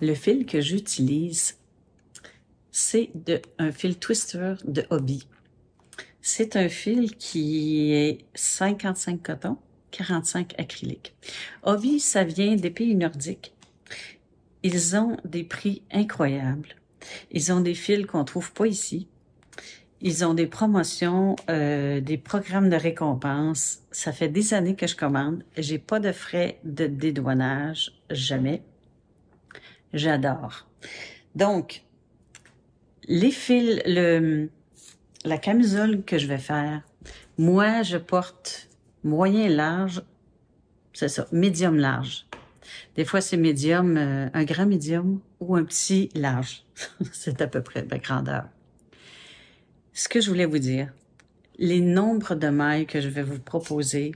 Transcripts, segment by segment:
Le fil que j'utilise, c'est un fil twister de Hobbii. C'est un fil qui est 55 coton, 45 acrylique. Hobbii, ça vient des pays nordiques. Ils ont des prix incroyables. Ils ont des fils qu'on trouve pas ici. Ils ont des promotions, des programmes de récompense. Ça fait des années que je commande. J'ai pas de frais de dédouanage, jamais. J'adore. Donc, les fils, la camisole que je vais faire, moi, je porte moyen large, c'est ça, médium large. Des fois, c'est médium, un grand médium ou un petit large. C'est à peu près la grandeur. Ce que je voulais vous dire, les nombres de mailles que je vais vous proposer,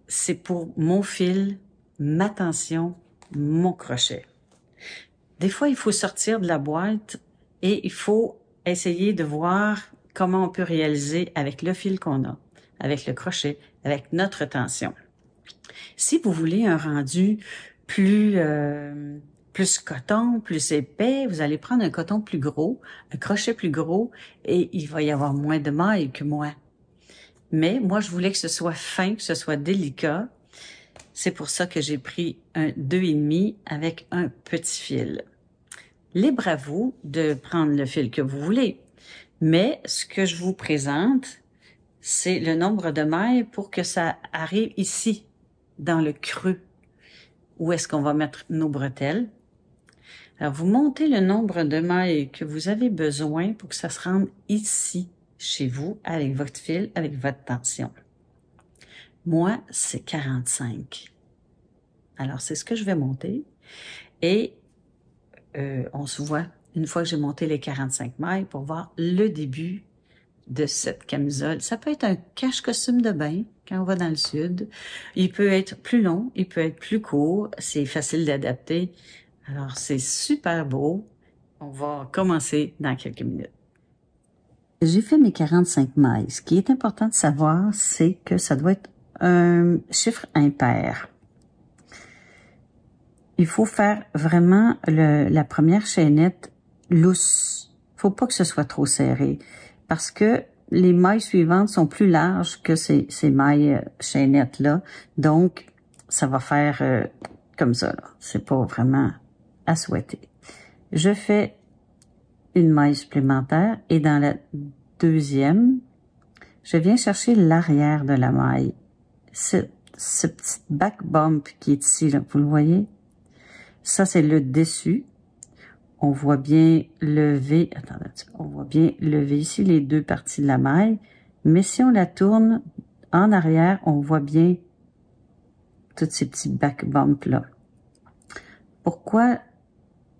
c'est pour mon fil, ma tension, mon crochet. Des fois, il faut sortir de la boîte et il faut essayer de voir comment on peut réaliser avec le fil qu'on a, avec le crochet, avec notre tension. Si vous voulez un rendu plus coton, plus épais, vous allez prendre un coton plus gros, un crochet plus gros et il va y avoir moins de mailles que moi. Mais moi, je voulais que ce soit fin, que ce soit délicat. C'est pour ça que j'ai pris un 2,5 avec un petit fil. Libre à vous de prendre le fil que vous voulez. Mais ce que je vous présente, c'est le nombre de mailles pour que ça arrive ici, dans le creux. Où est-ce qu'on va mettre nos bretelles? Alors, vous montez le nombre de mailles que vous avez besoin pour que ça se rende ici, chez vous, avec votre fil, avec votre tension. Moi, c'est 45. Alors, c'est ce que je vais monter. Et on se voit une fois que j'ai monté les 45 mailles pour voir le début de cette camisole. Ça peut être un cache-costume de bain quand on va dans le sud. Il peut être plus long, il peut être plus court. C'est facile d'adapter. Alors, c'est super beau. On va commencer dans quelques minutes. J'ai fait mes 45 mailles. Ce qui est important de savoir, c'est que ça doit être un chiffre impair. Il faut faire vraiment la première chaînette lousse. Faut pas que ce soit trop serré parce que les mailles suivantes sont plus larges que ces mailles chaînettes-là. Donc, ça va faire comme ça, là. C'est pas vraiment à souhaiter. Je fais une maille supplémentaire et dans la deuxième, je viens chercher l'arrière de la maille. Ce petit back bump qui est ici, là, vous le voyez? Ça, c'est le dessus. On voit bien lever, attendez, on voit bien lever ici les deux parties de la maille. Mais si on la tourne en arrière, on voit bien tous ces petits back bumps là. Pourquoi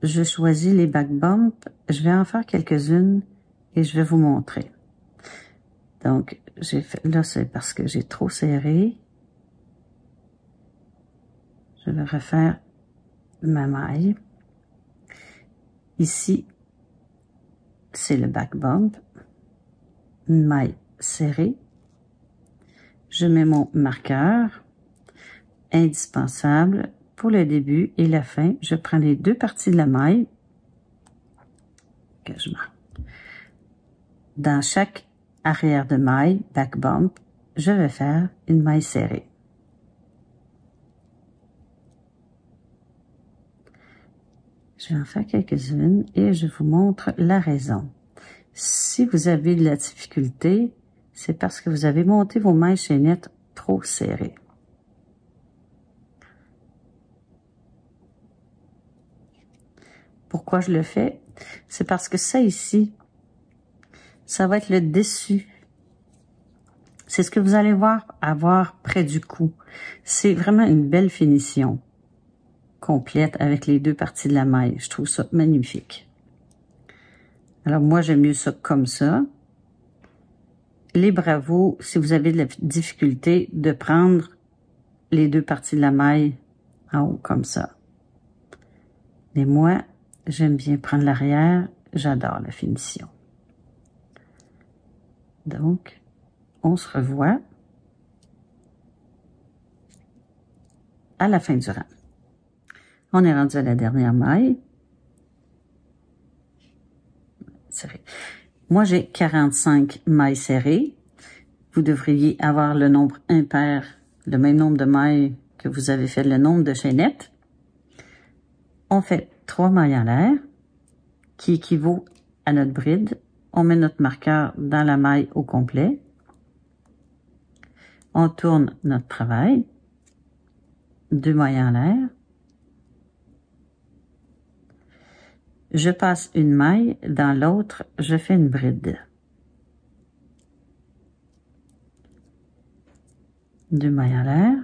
je choisis les back bumps? Je vais en faire quelques-unes et je vais vous montrer. Donc, j'ai fait, là, c'est parce que j'ai trop serré. Je vais refaire ma maille. Ici, c'est le back bump. Une maille serrée. Je mets mon marqueur. Indispensable pour le début et la fin. Je prends les deux parties de la maille que je marque. Dans chaque arrière de maille, back bump, je vais faire une maille serrée. Je vais en faire quelques-unes et je vous montre la raison. Si vous avez de la difficulté, c'est parce que vous avez monté vos mailles chaînettes trop serrées. Pourquoi je le fais? C'est parce que ça ici, ça va être le dessus. C'est ce que vous allez avoir près du cou. C'est vraiment une belle finition complète avec les deux parties de la maille. Je trouve ça magnifique. Alors moi, j'aime mieux ça comme ça. Libre à vous, si vous avez de la difficulté, de prendre les deux parties de la maille en haut comme ça. Mais moi, j'aime bien prendre l'arrière. J'adore la finition. Donc, on se revoit à la fin du rang. On est rendu à la dernière maille. serrées. Moi, j'ai 45 mailles serrées. Vous devriez avoir le nombre impair, le même nombre de mailles que vous avez fait le nombre de chaînettes. On fait 3 mailles en l'air, qui équivaut à notre bride. On met notre marqueur dans la maille au complet. On tourne notre travail. 2 mailles en l'air. Je passe une maille, dans l'autre, je fais une bride. 2 mailles en l'air.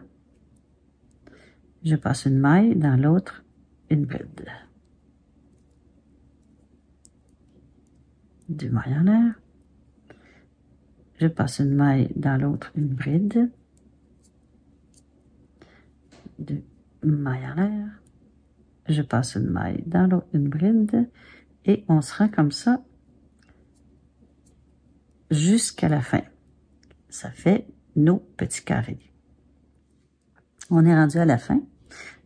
Je passe une maille, dans l'autre, une bride. 2 mailles en l'air. Je passe une maille, dans l'autre, une bride. 2 mailles en l'air. Je passe une maille, dans l'autre, une bride. Et on se rend comme ça jusqu'à la fin. Ça fait nos petits carrés. On est rendu à la fin.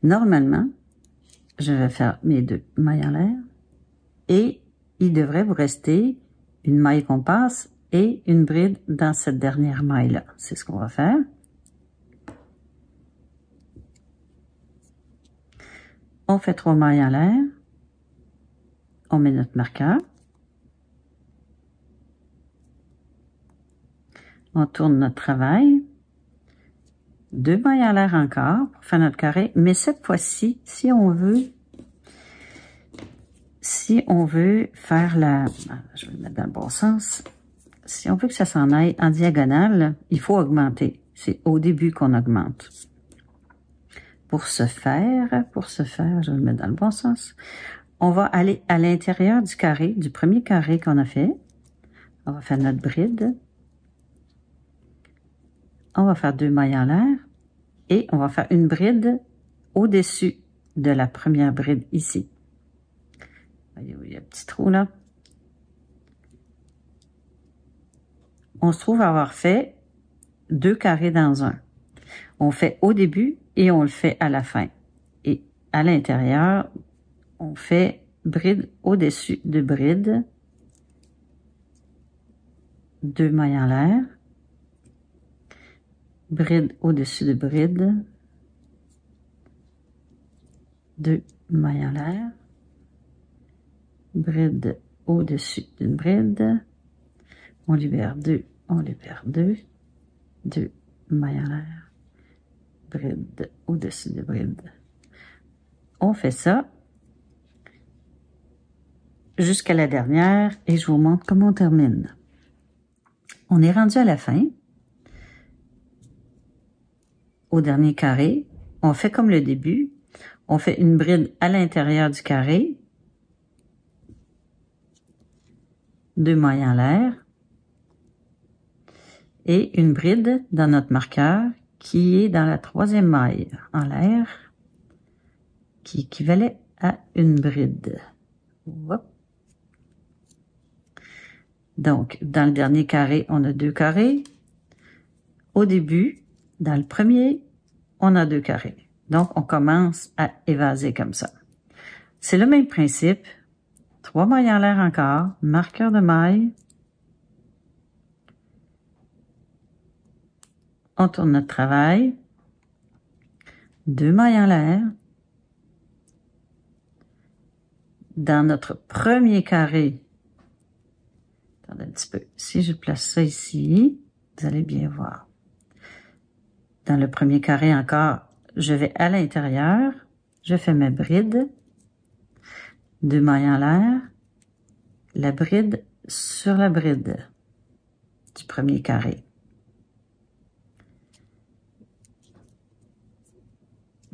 Normalement, je vais faire mes 2 mailles en l'air et il devrait vous rester une maille qu'on passe et une bride dans cette dernière maille-là. C'est ce qu'on va faire. On fait 3 mailles en l'air. On met notre marqueur. On tourne notre travail. 2 mailles en l'air encore pour faire notre carré. Mais cette fois-ci, si on veut faire la... Je vais le mettre dans le bon sens. Si on veut que ça s'en aille en diagonale, il faut augmenter. C'est au début qu'on augmente. Pour ce faire, je vais le mettre dans le bon sens. On va aller à l'intérieur du carré, du premier carré qu'on a fait. On va faire notre bride. On va faire 2 mailles en l'air. Et on va faire une bride au-dessus de la première bride ici. Voyez où il y a un petit trou là. On se trouve avoir fait 2 carrés dans un. On fait au début et on le fait à la fin. Et à l'intérieur, on fait bride au-dessus de bride. 2 mailles en l'air. Bride au-dessus de bride. 2 mailles en l'air. Bride au-dessus d'une bride. On libère 2, on libère 2. 2 mailles en l'air. Bride au-dessus de bride. On fait ça jusqu'à la dernière et je vous montre comment on termine. On est rendu à la fin. Au dernier carré, on fait comme le début. On fait une bride à l'intérieur du carré. 2 mailles en l'air. Et une bride dans notre marqueur qui est dans la 3e maille en l'air, qui équivalait à une bride. Hop. Donc, dans le dernier carré, on a 2 carrés. Au début, dans le premier, on a 2 carrés. Donc, on commence à évaser comme ça. C'est le même principe. 3 mailles en l'air encore, marqueur de maille. On tourne notre travail. 2 mailles en l'air. Dans notre premier carré, attendez un petit peu, si je place ça ici, vous allez bien voir. Dans le premier carré encore, je vais à l'intérieur, je fais ma bride, 2 mailles en l'air, la bride sur la bride du premier carré.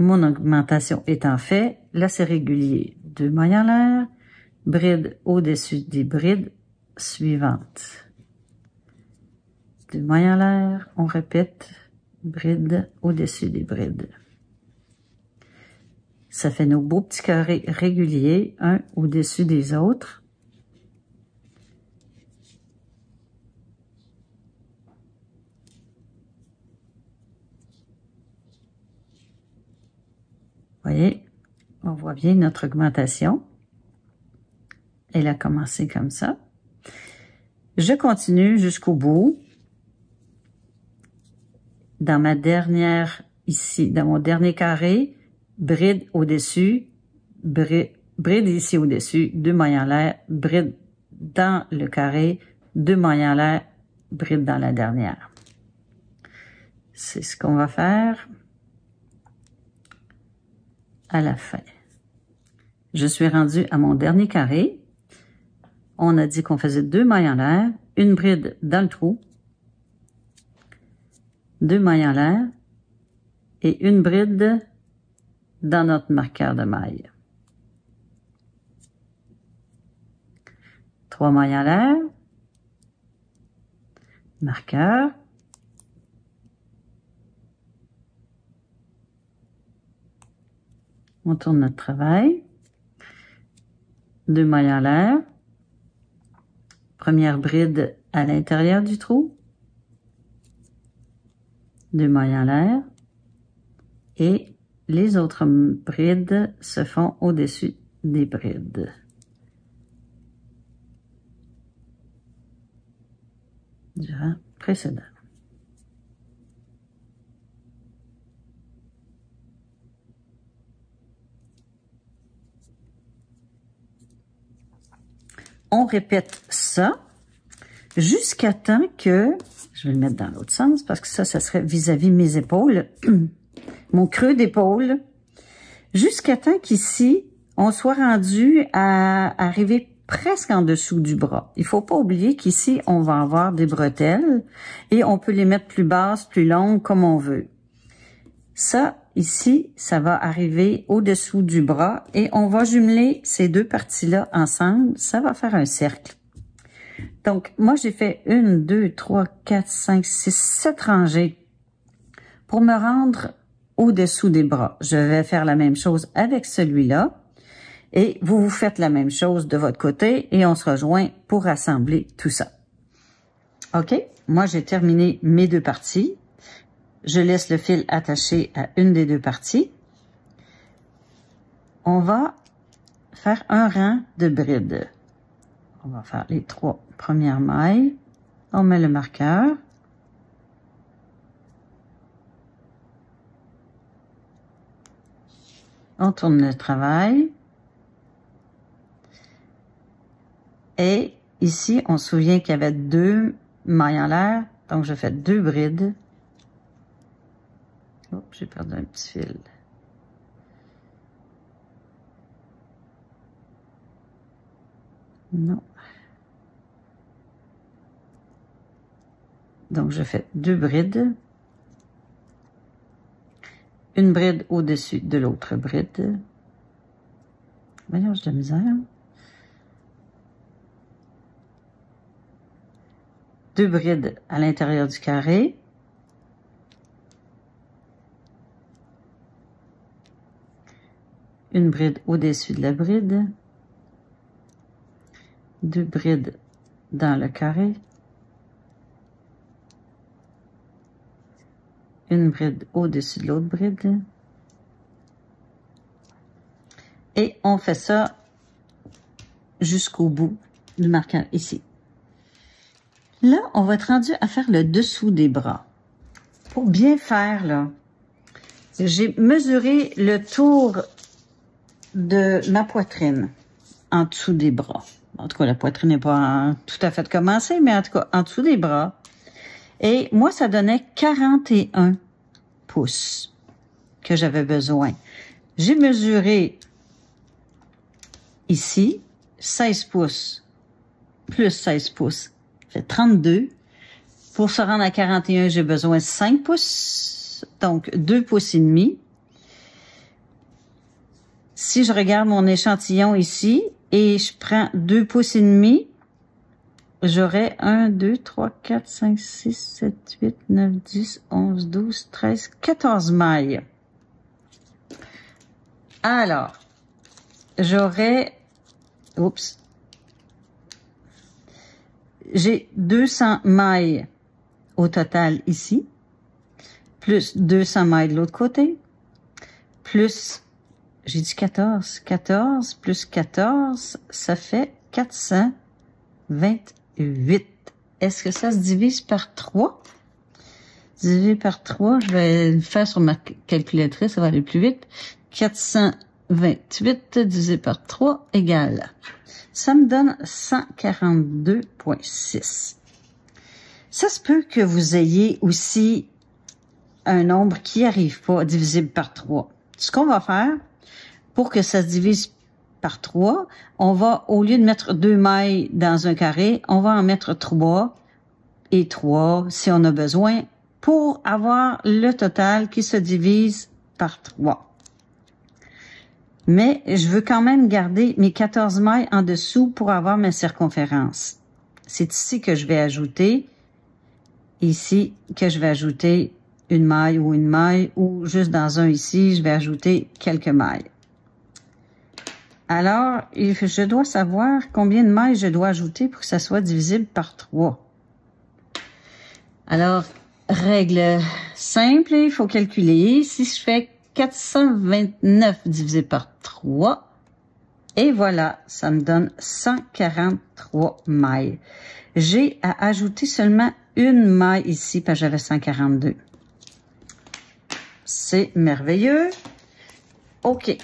Mon augmentation étant faite, là c'est régulier. 2 mailles en l'air, bride au-dessus des brides suivantes. 2 mailles en l'air, on répète, bride au-dessus des brides. Ça fait nos beaux petits carrés réguliers, un au-dessus des autres. Voyez, on voit bien notre augmentation. Elle a commencé comme ça. Je continue jusqu'au bout. Dans ma dernière, ici, dans mon dernier carré, bride au-dessus, bride ici au-dessus, 2 mailles en l'air, bride dans le carré, 2 mailles en l'air, bride dans la dernière. C'est ce qu'on va faire à la fin. Je suis rendue à mon dernier carré. On a dit qu'on faisait 2 mailles en l'air, une bride dans le trou, 2 mailles en l'air et une bride dans notre marqueur de mailles. 3 mailles en l'air, marqueur, on tourne notre travail, 2 mailles en l'air, première bride à l'intérieur du trou, 2 mailles en l'air et les autres brides se font au-dessus des brides. Du rang précédent. On répète ça jusqu'à temps que, je vais le mettre dans l'autre sens parce que ça serait vis-à-vis mes épaules, mon creux d'épaule, jusqu'à temps qu'ici, on soit rendu à arriver presque en dessous du bras. Il faut pas oublier qu'ici, on va avoir des bretelles et on peut les mettre plus basses, plus longues, comme on veut. Ça, ici, ça va arriver au-dessous du bras et on va jumeler ces deux parties-là ensemble. Ça va faire un cercle. Donc, moi, j'ai fait 1, 2, 3, 4, 5, 6, 7 rangées pour me rendre au-dessous des bras. Je vais faire la même chose avec celui-là. Et vous faites la même chose de votre côté et on se rejoint pour assembler tout ça. OK? Moi, j'ai terminé mes deux parties. Je laisse le fil attaché à une des deux parties. On va faire un rang de brides. On va faire les 3 premières mailles. On met le marqueur. On tourne le travail. Et ici, on se souvient qu'il y avait 2 mailles en l'air. Donc, je fais 2 brides. Oh, j'ai perdu un petit fil. Non. Donc, je fais 2 brides. Une bride au-dessus de l'autre bride. Voyons, j'ai de la misère. 2 brides à l'intérieur du carré. Une bride au-dessus de la bride. 2 brides dans le carré. Une bride au-dessus de l'autre bride. Et on fait ça jusqu'au bout du marqueur ici. Là, on va être rendu à faire le dessous des bras. Pour bien faire, là, j'ai mesuré le tour de ma poitrine en dessous des bras. En tout cas, la poitrine n'est pas tout à fait commencée, mais en tout cas, en dessous des bras. Et moi, ça donnait 41 pouces que j'avais besoin. J'ai mesuré ici 16 pouces plus 16 pouces. Fait 32. Pour se rendre à 41, j'ai besoin de 5 pouces, donc 2 pouces et demi. Si je regarde mon échantillon ici et je prends 2 pouces et demi, j'aurai 1, 2, 3, 4, 5, 6, 7, 8, 9, 10, 11, 12, 13, 14 mailles. Alors, j'aurai... Oups. J'ai 200 mailles au total ici, plus 200 mailles de l'autre côté, plus, j'ai dit 14, 14 plus 14, ça fait 428 8. Est-ce que ça se divise par 3? Divisé par 3, je vais le faire sur ma calculatrice, ça va aller plus vite. 428 divisé par 3 égale. Ça me donne 142,6. Ça se peut que vous ayez aussi un nombre qui n'arrive pas divisible par 3. Ce qu'on va faire, pour que ça se divise par 3, on va, au lieu de mettre 2 mailles dans un carré, on va en mettre 3 et 3 si on a besoin, pour avoir le total qui se divise par 3. Mais je veux quand même garder mes 14 mailles en dessous pour avoir ma circonférence. C'est ici que je vais ajouter, ici que je vais ajouter une maille, ou juste dans un ici, je vais ajouter quelques mailles. Alors, je dois savoir combien de mailles je dois ajouter pour que ça soit divisible par 3. Alors, règle simple, il faut calculer. Si je fais 429 divisé par 3, et voilà, ça me donne 143 mailles. J'ai à ajouter seulement une maille ici, parce que j'avais 142. C'est merveilleux. OK.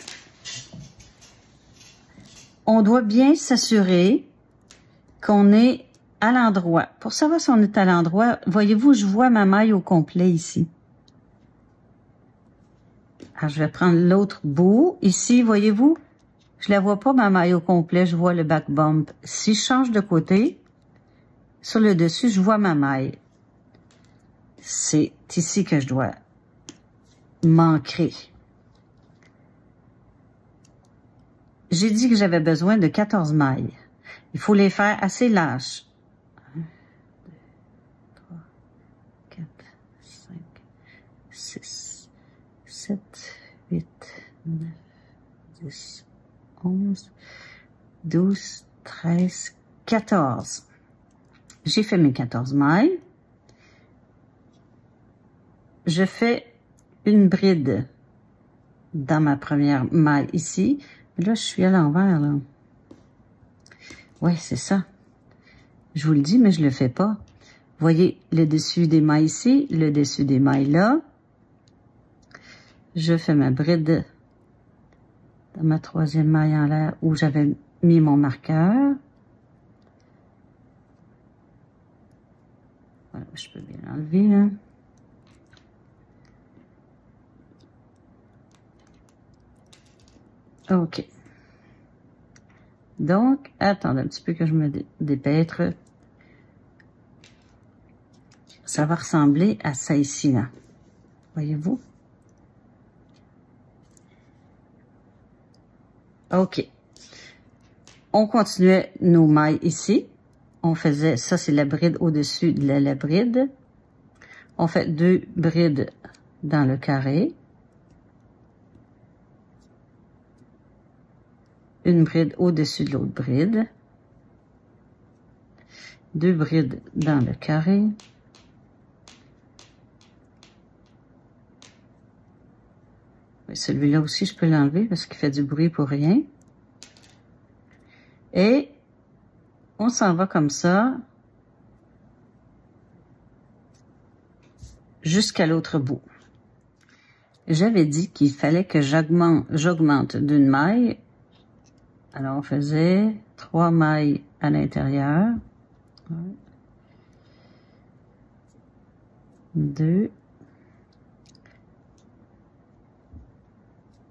On doit bien s'assurer qu'on est à l'endroit. Pour savoir si on est à l'endroit, voyez-vous, je vois ma maille au complet ici. Alors, je vais prendre l'autre bout. Ici, voyez-vous, je la vois pas, ma maille au complet, je vois le back bump. Si je change de côté, sur le dessus, je vois ma maille. C'est ici que je dois m'ancrer. J'ai dit que j'avais besoin de 14 mailles. Il faut les faire assez larges. 1, 2, 3, 4, 5, 6, 7, 8, 9, 10, 11, 12, 13, 14. J'ai fait mes 14 mailles. Je fais une bride dans ma première maille ici. Mais là, je suis à l'envers, là. Ouais, c'est ça. Je vous le dis, mais je le fais pas. Voyez le dessus des mailles ici, le dessus des mailles là. Je fais ma bride dans ma troisième maille en l'air où j'avais mis mon marqueur. Voilà, je peux bien l'enlever, là. OK. Donc, attendez un petit peu que je me dépêtre. Ça va ressembler à ça ici, là. Voyez-vous? OK. On continuait nos mailles ici. On faisait, ça c'est la bride au-dessus de la bride. On fait 2 brides dans le carré. Une bride au-dessus de l'autre bride. 2 brides dans le carré. Celui-là aussi, je peux l'enlever parce qu'il fait du bruit pour rien. Et on s'en va comme ça jusqu'à l'autre bout. J'avais dit qu'il fallait que j'augmente d'une maille. Alors, on faisait 3 mailles à l'intérieur. 2,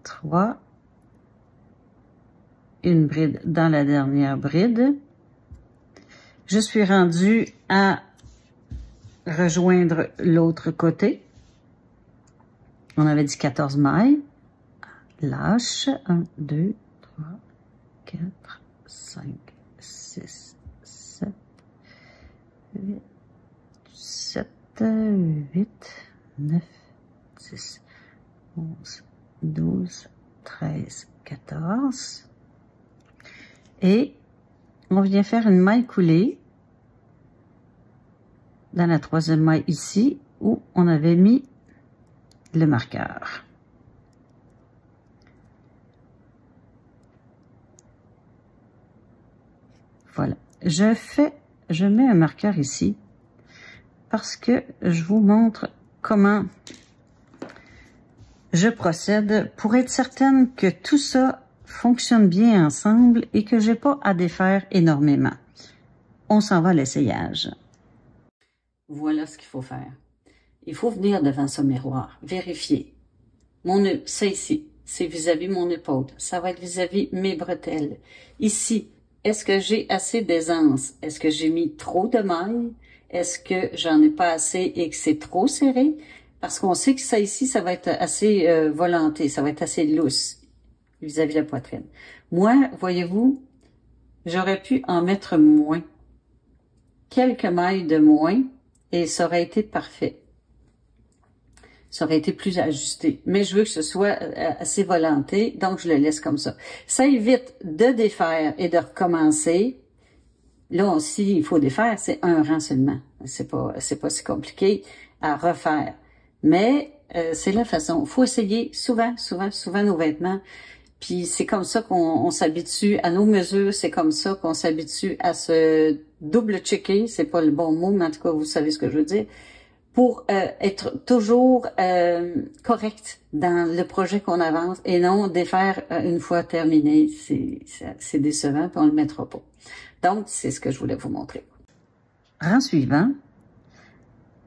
3, une bride dans la dernière bride. Je suis rendue à rejoindre l'autre côté. On avait dit 14 mailles. Lâche. 1, 2, 3, 4, 5, 6, 7, 8, 7, 8, 9, 10, 11, 12, 13, 14. Et on vient faire une maille coulée dans la troisième maille ici où on avait mis le marqueur. Voilà. je mets un marqueur ici parce que je vous montre comment je procède pour être certaine que tout ça fonctionne bien ensemble et que j'ai pas à défaire énormément. On s'en va à l'essayage. Voilà ce qu'il faut faire. Il faut venir devant ce miroir, vérifier. Ça ici, c'est vis-à-vis mon épaule. Ça va être vis-à-vis mes bretelles. Ici, est-ce que j'ai assez d'aisance? Est-ce que j'ai mis trop de mailles? Est-ce que j'en ai pas assez et que c'est trop serré? Parce qu'on sait que ça ici, ça va être assez volanté, ça va être assez lousse vis-à-vis de la poitrine. Moi, voyez-vous, j'aurais pu en mettre moins. Quelques mailles de moins et ça aurait été parfait. Ça aurait été plus ajusté. Mais je veux que ce soit assez volanté, donc je le laisse comme ça. Ça évite de défaire et de recommencer. Là aussi, il faut défaire, c'est un rang seulement. C'est pas si compliqué à refaire. Mais c'est la façon. Il faut essayer souvent nos vêtements. Puis c'est comme ça qu'on s'habitue à nos mesures. C'est comme ça qu'on s'habitue à se double-checker. C'est pas le bon mot, mais en tout cas, vous savez ce que je veux dire. Pour être toujours correct dans le projet qu'on avance et non défaire une fois terminé. C'est décevant, puis on le mettra pas. Donc, c'est ce que je voulais vous montrer. Rang suivant,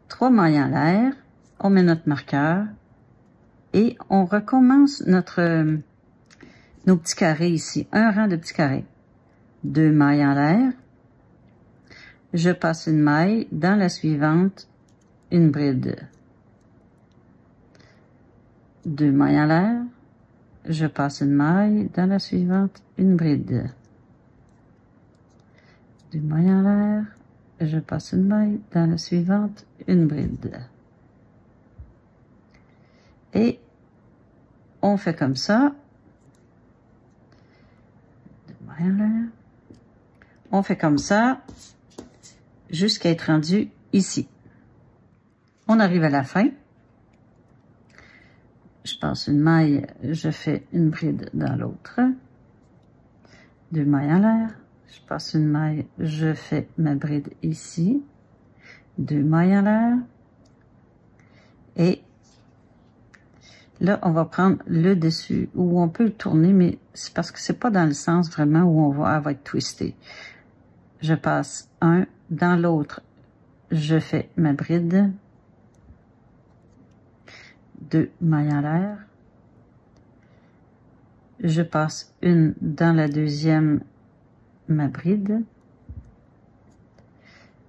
3 mailles en l'air, on met notre marqueur et on recommence nos petits carrés ici. Un rang de petits carrés. 2 mailles en l'air, je passe une maille, dans la suivante, une bride. 2 mailles en l'air, je passe une maille, dans la suivante, une bride. 2 mailles en l'air, je passe une maille, dans la suivante, une bride. Et on fait comme ça. 2 mailles en l'air. On fait comme ça jusqu'à être rendu ici. On arrive à la fin. Je passe une maille, je fais une bride dans l'autre. 2 mailles en l'air. Je passe une maille, je fais ma bride ici. 2 mailles en l'air. Et là, on va prendre le dessus, où on peut le tourner, mais c'est parce que c'est pas dans le sens vraiment où elle va être twistée. Je passe un, dans l'autre, je fais ma bride. 2 mailles en l'air. Je passe une dans la deuxième, ma bride.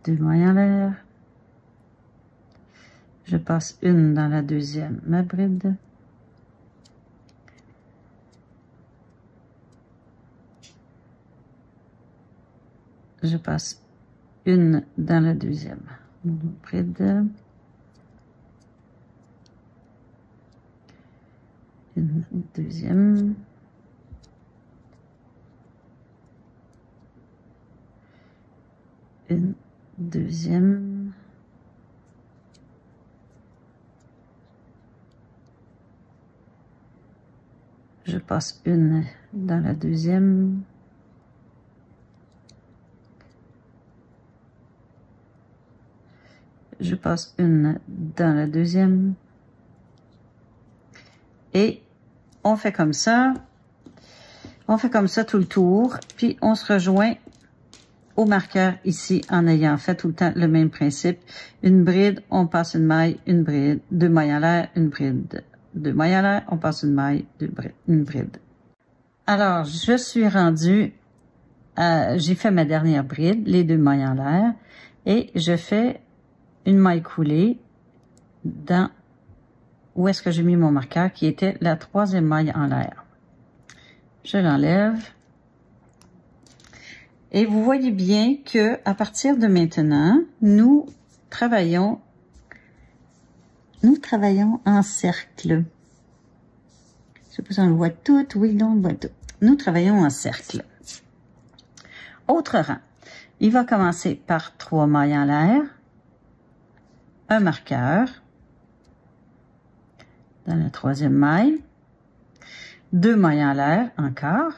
2 mailles en l'air. Je passe une dans la deuxième, ma bride. Je passe une dans la deuxième, bride. Une deuxième. Une deuxième. Je passe une dans la deuxième. Je passe une dans la deuxième. Et on fait comme ça. On fait comme ça tout le tour. Puis on se rejoint au marqueur ici en ayant fait tout le temps le même principe. Une bride, on passe une maille, une bride, 2 mailles en l'air, une bride. 2 mailles en l'air, on passe une maille, une bride. Alors, je suis rendue, j'ai fait ma dernière bride, les 2 mailles en l'air, et je fais une maille coulée dans où est-ce que j'ai mis mon marqueur, qui était la 3e maille en l'air. Je l'enlève. Et vous voyez bien que à partir de maintenant, nous travaillons en cercle. Je sais pas si on le voit tout. Oui, non, on le voit tout. Nous travaillons en cercle. Autre rang. Il va commencer par 3 mailles en l'air, un marqueur dans la 3e maille, 2 mailles en l'air encore.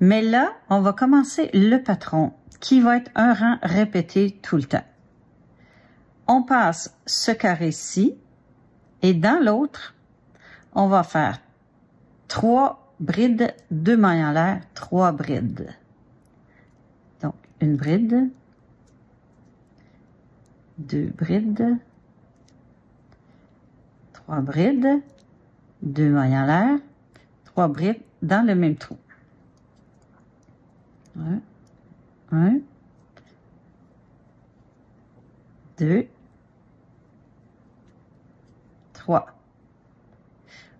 Mais là, on va commencer le patron. qui va être un rang répété tout le temps. On passe ce carré-ci et dans l'autre, on va faire 3 brides, 2 mailles en l'air, 3 brides. Donc, une bride, 2 brides, 3 brides, 2 mailles en l'air, 3 brides dans le même trou. 1, 2, 3.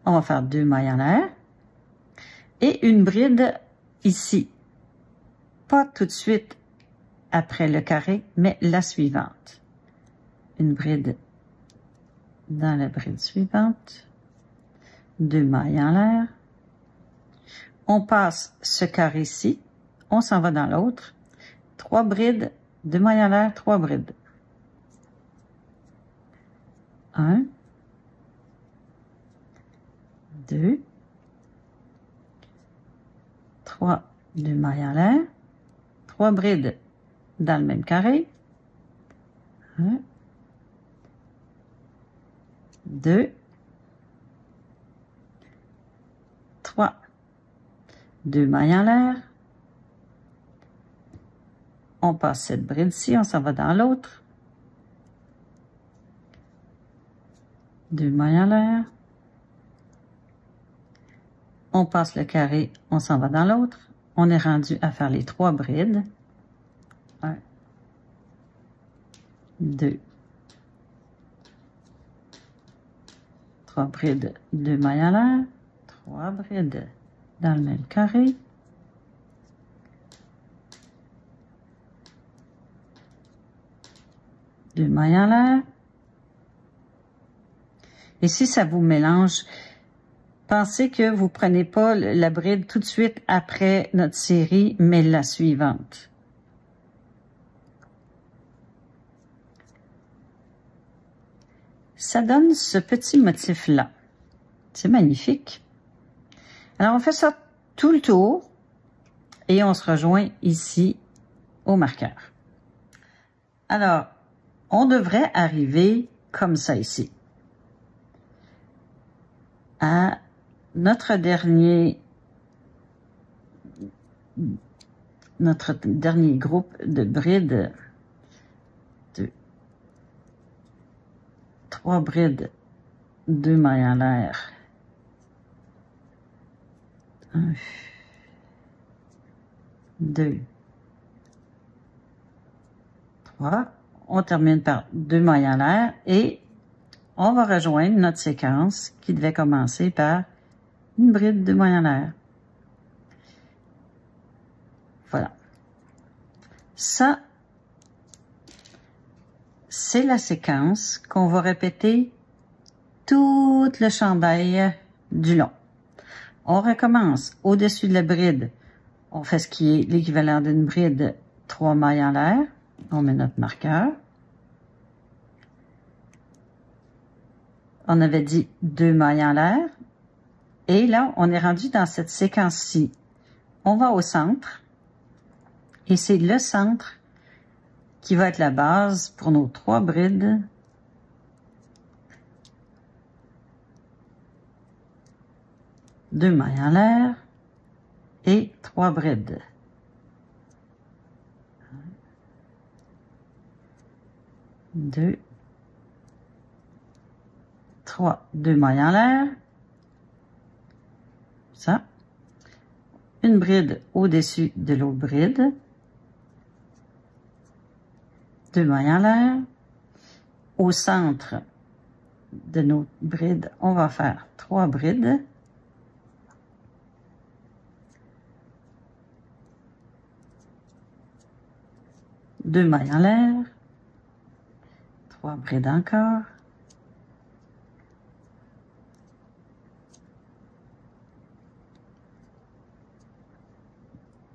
On va faire 2 mailles en l'air et une bride ici. Pas tout de suite après le carré, mais la suivante. Une bride dans la bride suivante. 2 mailles en l'air. On passe ce carré-ci. On s'en va dans l'autre. 3 brides, 2 mailles en l'air, 3 brides. 1, 2, 3, 2 mailles en l'air, 3 brides dans le même carré. 1, 2, 3, 2 mailles en l'air. On passe cette bride-ci, on s'en va dans l'autre. 2 mailles en l'air. On passe le carré, on s'en va dans l'autre. On est rendu à faire les 3 brides. 1, 2, 3 brides, 2 mailles en l'air. 3 brides dans le même carré. 2 mailles en l'air. Et si ça vous mélange, pensez que vous prenez pas la bride tout de suite après notre série, mais la suivante. Ça donne ce petit motif-là. C'est magnifique. Alors, on fait ça tout le tour et on se rejoint ici au marqueur. Alors, on devrait arriver comme ça ici. À notre dernier groupe de brides. 3 brides, 2 mailles en l'air. 1, 2, 3. On termine par 2 mailles en l'air et on va rejoindre notre séquence qui devait commencer par une bride, 2 mailles en l'air. Voilà. Ça, c'est la séquence qu'on va répéter tout le chandail du long. On recommence au-dessus de la bride. On fait ce qui est l'équivalent d'une bride, 3 mailles en l'air. On met notre marqueur. On avait dit 2 mailles en l'air. Et là, on est rendu dans cette séquence-ci. On va au centre. Et c'est le centre qui va être la base pour nos 3 brides. Deux mailles en l'air et 3 brides. 2, 3, 2 mailles en l'air. Ça. Une bride au-dessus de l'autre bride. 2 mailles en l'air. Au centre de nos brides, on va faire 3 brides. Deux mailles en l'air. 3 brides encore.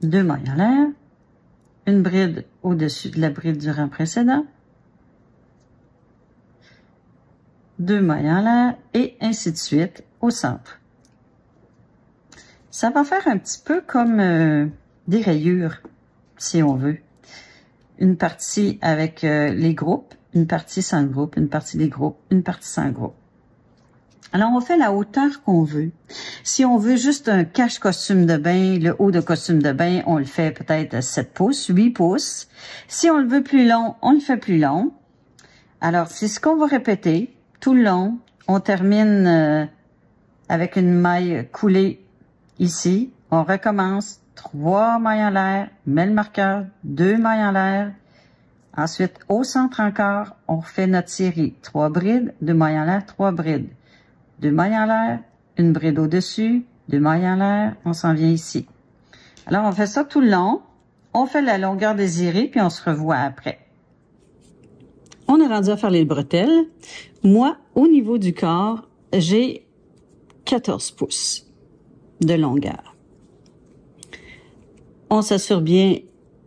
Deux mailles en l'air. Une bride au-dessus de la bride du rang précédent. 2 mailles en l'air et ainsi de suite au centre. Ça va faire un petit peu comme des rayures, si on veut. une partie avec les groupes, une partie sans groupe, une partie des groupes, une partie sans groupe. Alors, on fait la hauteur qu'on veut. Si on veut juste un cache costume de bain, le haut de costume de bain, on le fait peut-être à 7 pouces, 8 pouces. Si on le veut plus long, on le fait plus long. Alors, c'est ce qu'on va répéter tout le long. On termine avec une maille coulée ici. On recommence 3 mailles en l'air, met le marqueur, 2 mailles en l'air. Ensuite, au centre encore, on refait notre série. 3 brides, 2 mailles en l'air, 3 brides. 2 mailles en l'air, une bride au-dessus, 2 mailles en l'air, on s'en vient ici. Alors, on fait ça tout le long. On fait la longueur désirée, puis on se revoit après. On est rendu à faire les bretelles. Moi, au niveau du corps, j'ai 14 pouces de longueur. On s'assure bien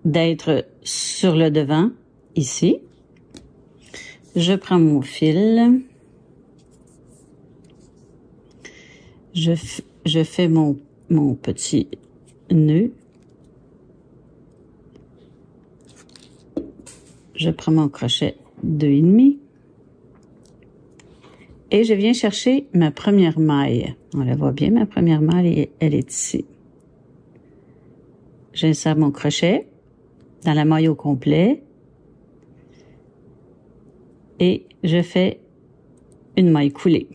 d'être sur le devant, ici. Je prends mon fil. Je fais mon petit nœud. Je prends mon crochet 2,5 et je viens chercher ma première maille. On la voit bien, ma première maille, elle est ici. J'insère mon crochet dans la maille au complet et je fais une maille coulée.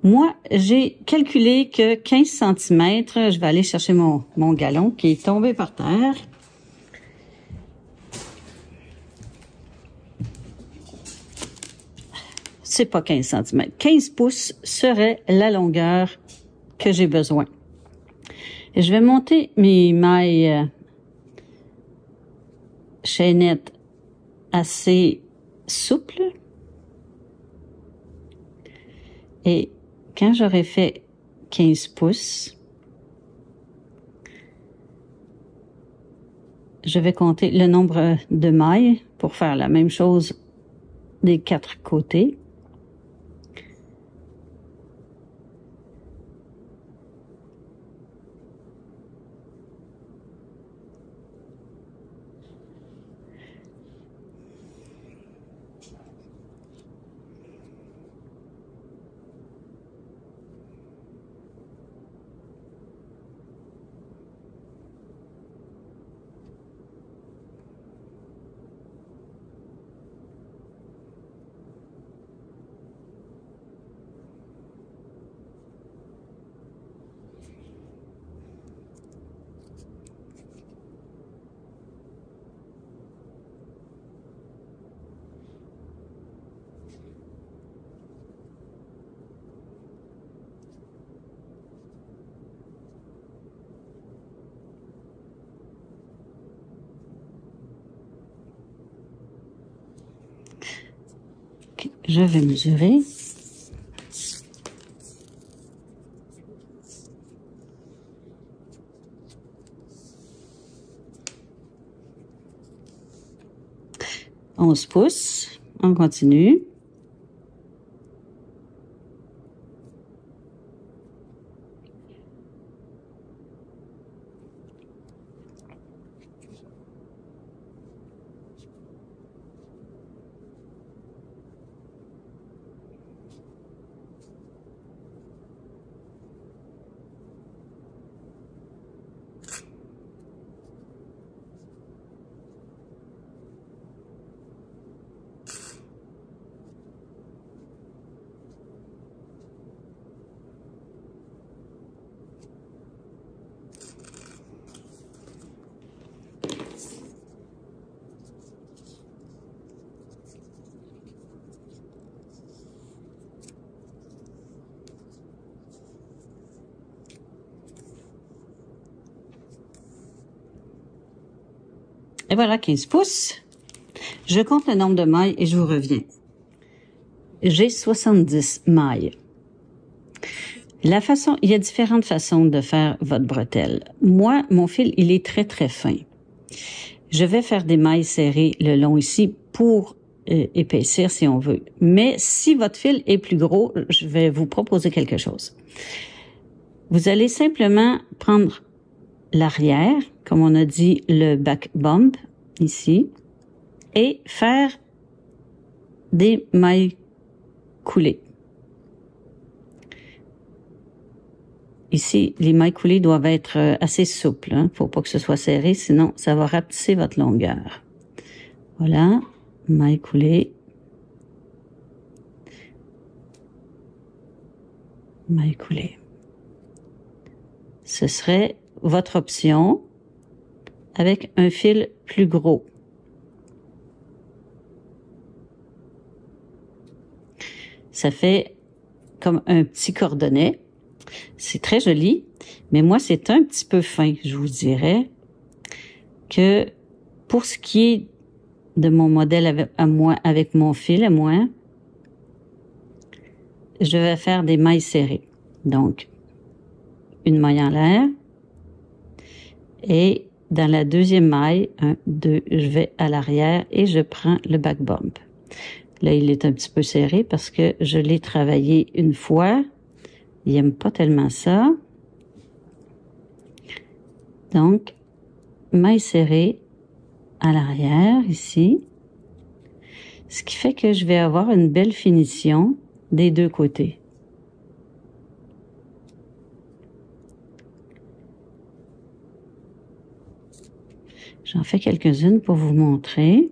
Moi, j'ai calculé que 15 cm, je vais aller chercher mon galon qui est tombé par terre. C'est pas 15 cm. 15 pouces serait la longueur que j'ai besoin. Et je vais monter mes mailles chaînettes assez souples. Et quand j'aurai fait 15 pouces, je vais compter le nombre de mailles pour faire la même chose des 4 côtés. Je vais mesurer. « 11 pouces. On continue. Et voilà, 15 pouces. Je compte le nombre de mailles et je vous reviens. J'ai 70 mailles. Il y a différentes façons de faire votre bretelle. Moi, mon fil, il est très, très fin. Je vais faire des mailles serrées le long ici pour épaissir si on veut. Mais si votre fil est plus gros, je vais vous proposer quelque chose. Vous allez simplement prendre l'arrière, comme on a dit, le back bump ici et faire des mailles coulées. Ici, les mailles coulées doivent être assez souples, hein, faut pas que ce soit serré, sinon ça va rapetisser votre longueur. Voilà, mailles coulées. Mailles coulées. Ce serait votre option avec un fil plus gros. Ça fait comme un petit cordonnet. C'est très joli, mais moi, c'est un petit peu fin. Je vous dirais que pour ce qui est de mon modèle avec mon fil à moi, je vais faire des mailles serrées. Donc, une maille en l'air et dans la deuxième maille, 1, 2, je vais à l'arrière et je prends le back bump. Là, il est un petit peu serré parce que je l'ai travaillé une fois. Il n'aime pas tellement ça. Donc, maille serrée à l'arrière, ici. Ce qui fait que je vais avoir une belle finition des deux côtés. J'en fais quelques-unes pour vous montrer.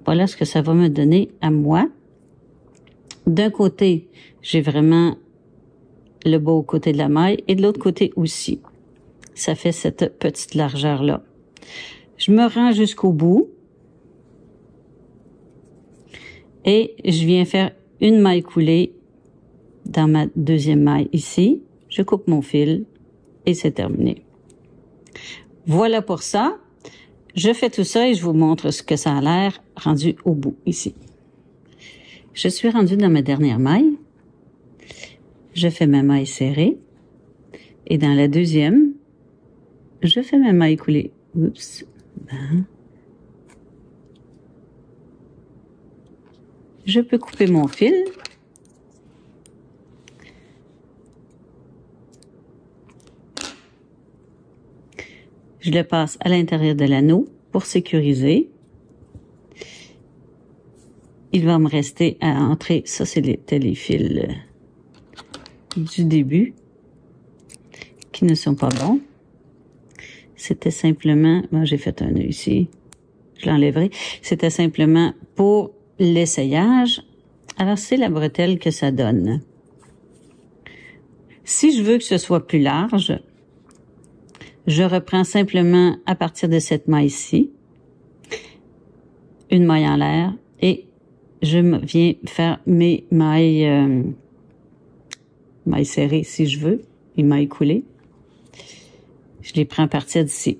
Voilà ce que ça va me donner à moi. D'un côté, j'ai vraiment le beau côté de la maille et de l'autre côté aussi. Ça fait cette petite largeur-là. Je me rends jusqu'au bout et je viens faire une maille coulée dans ma deuxième maille ici. Je coupe mon fil et c'est terminé. Voilà pour ça. Je fais tout ça et je vous montre ce que ça a l'air rendu au bout ici. Je suis rendue dans ma dernière maille. Je fais ma maille serrée. Et dans la deuxième, je fais ma maille coulée. Oups. Ben. Je peux couper mon fil. Je le passe à l'intérieur de l'anneau pour sécuriser. Il va me rester à entrer, ça c'était les fils du début qui ne sont pas bons. C'était simplement, moi j'ai fait un nœud ici, je l'enlèverai. C'était simplement pour l'essayage. Alors c'est la bretelle que ça donne. Si je veux que ce soit plus large, je reprends simplement à partir de cette maille-ci, une maille en l'air et je viens faire mes mailles, mailles serrées si je veux, et mailles coulées. Je les prends à partir d'ici.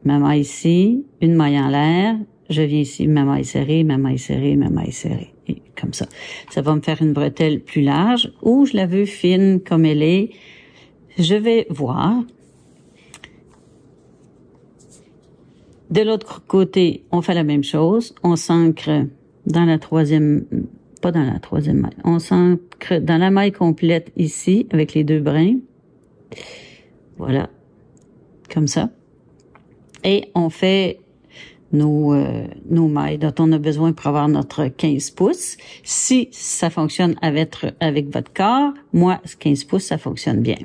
Ma maille ici, une maille en l'air, je viens ici, ma maille serrée, ma maille serrée, ma maille serrée. Et comme ça. Ça va me faire une bretelle plus large ou je la veux fine comme elle est. Je vais voir. De l'autre côté, on fait la même chose. On s'ancre dans la troisième, pas dans la troisième maille. On s'ancre dans la maille complète ici, avec les deux brins. Voilà. Comme ça. Et on fait nos mailles dont on a besoin pour avoir notre 15 pouces. Si ça fonctionne avec votre corps, moi, 15 pouces, ça fonctionne bien.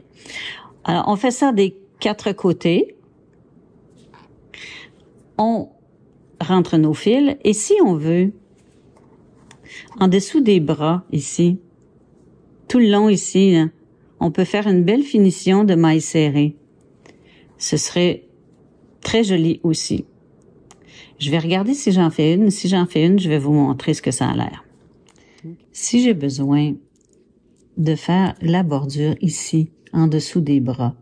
Alors, on fait ça des 4 côtés. On rentre nos fils et si on veut, en dessous des bras ici, tout le long ici, là, on peut faire une belle finition de mailles serrées. Ce serait très joli aussi. Je vais regarder si j'en fais une. Si j'en fais une, je vais vous montrer ce que ça a l'air. Si j'ai besoin de faire la bordure ici, en dessous des bras,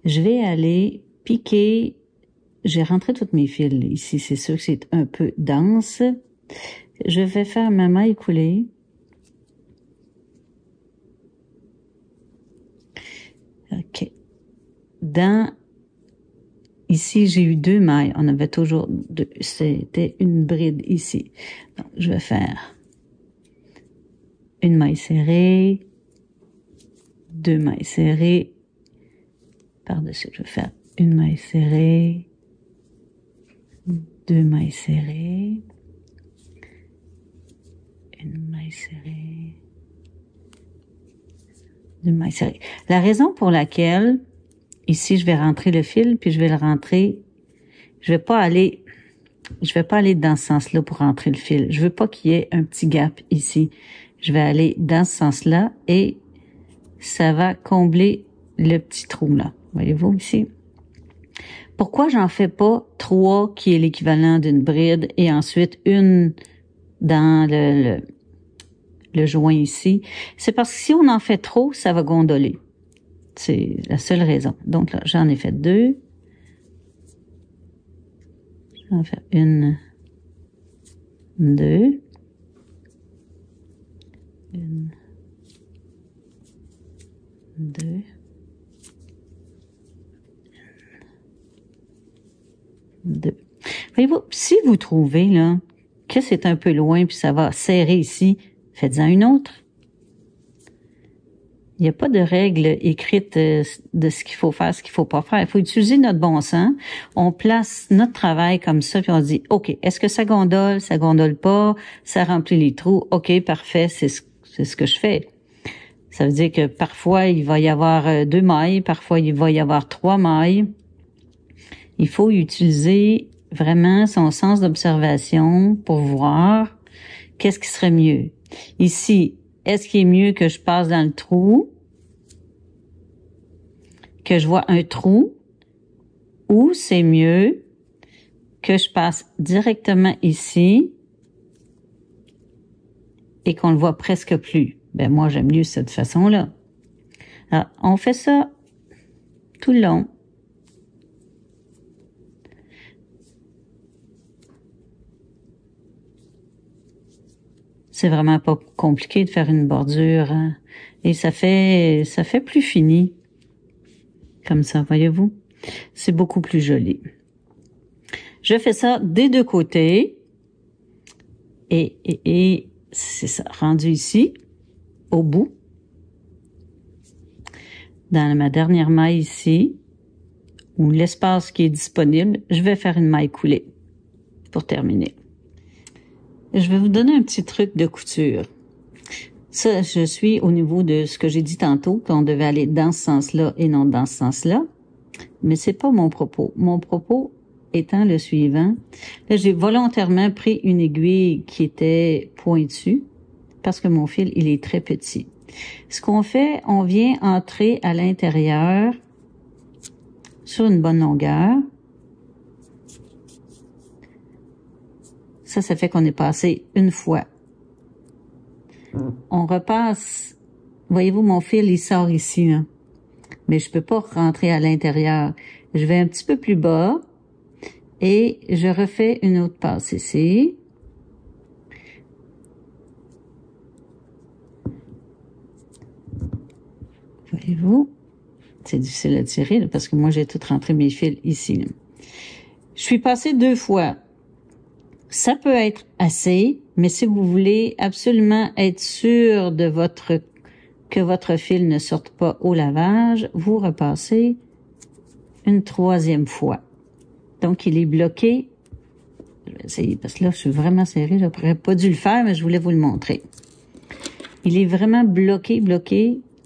je vais aller piquer. J'ai rentré toutes mes fils ici. C'est sûr que c'est un peu dense. Je vais faire ma maille coulée. OK. Dans ici, j'ai eu 2 mailles. On avait toujours 2. C'était une bride ici. Donc, je vais faire une maille serrée, 2 mailles serrées. Par-dessus, je vais faire une maille serrée, 2 mailles serrées, une maille serrée, 2 mailles serrées. La raison pour laquelle, ici, je vais rentrer le fil, puis je vais le rentrer, je vais pas aller dans ce sens-là pour rentrer le fil. Je veux pas qu'il y ait un petit gap ici. Je vais aller dans ce sens-là et ça va combler le petit trou là. Voyez-vous ici? Pourquoi j'en fais pas 3 qui est l'équivalent d'une bride et ensuite une dans le joint ici? C'est parce que si on en fait trop, ça va gondoler. C'est la seule raison. Donc là, j'en ai fait 2. J'en fais 1, 2. 1, 2. Voyez-vous, si vous trouvez là que c'est un peu loin puis ça va serrer ici, faites-en une autre. Il n'y a pas de règle écrite de ce qu'il faut faire, ce qu'il faut pas faire. Il faut utiliser notre bon sens. On place notre travail comme ça puis on dit, OK, est-ce que ça gondole pas, ça remplit les trous, OK, parfait, c'est ce que je fais. Ça veut dire que parfois, il va y avoir 2 mailles, parfois, il va y avoir 3 mailles. Il faut utiliser vraiment son sens d'observation pour voir qu'est-ce qui serait mieux. Ici, est-ce qu'il est mieux que je passe dans le trou, que je vois un trou, ou c'est mieux que je passe directement ici et qu'on le voit presque plus? Ben moi, j'aime mieux cette façon-là. Alors, on fait ça tout le long. C'est vraiment pas compliqué de faire une bordure, hein? Et ça fait plus fini. Comme ça, voyez-vous? C'est beaucoup plus joli. Je fais ça des 2 côtés. Et c'est ça, rendu ici, au bout. Dans ma dernière maille ici, ou l'espace qui est disponible, je vais faire une maille coulée pour terminer. Je vais vous donner un petit truc de couture. Ça, je suis au niveau de ce que j'ai dit tantôt, qu'on devait aller dans ce sens-là et non dans ce sens-là. Mais c'est pas mon propos. Mon propos étant le suivant. Là, j'ai volontairement pris une aiguille qui était pointue parce que mon fil, il est très petit. Ce qu'on fait, on vient entrer à l'intérieur sur une bonne longueur. Ça fait qu'on est passé une fois. On repasse. Voyez-vous, mon fil, il sort ici, là. Mais je peux pas rentrer à l'intérieur. Je vais un petit peu plus bas et je refais une autre passe ici. Voyez-vous? C'est difficile à tirer, là, parce que moi, j'ai tout rentré mes fils ici, là. Je suis passée 2 fois. Ça peut être assez, mais si vous voulez absolument être sûr de que votre fil ne sorte pas au lavage, vous repassez une 3e fois. Donc, il est bloqué. Je vais essayer, parce que là, je suis vraiment serrée. J'aurais pas dû le faire, mais je voulais vous le montrer. Il est vraiment bloqué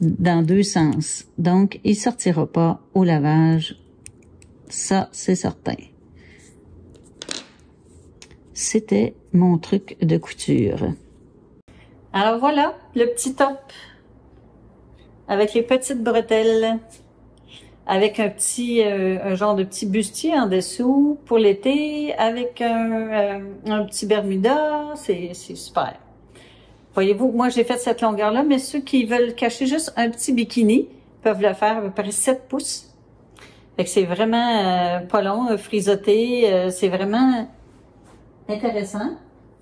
dans 2 sens. Donc, il sortira pas au lavage. Ça, c'est certain. C'était mon truc de couture. Alors voilà, le petit top avec les petites bretelles, avec un genre de petit bustier en dessous pour l'été, avec un petit Bermuda, c'est super. Voyez-vous, moi j'ai fait cette longueur-là, mais ceux qui veulent cacher juste un petit bikini peuvent le faire à peu près 7 pouces. Fait que c'est vraiment pas long, frisotté, c'est vraiment intéressant.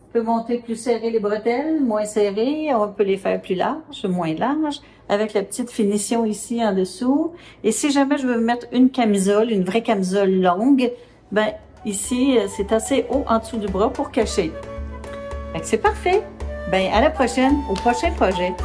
On peut monter plus serré les bretelles, moins serrées. On peut les faire plus larges, moins larges, avec la petite finition ici en dessous. Et si jamais je veux mettre une camisole, une vraie camisole longue, ben ici, c'est assez haut en dessous du bras pour cacher. Fait que c'est parfait. Ben à la prochaine, au prochain projet.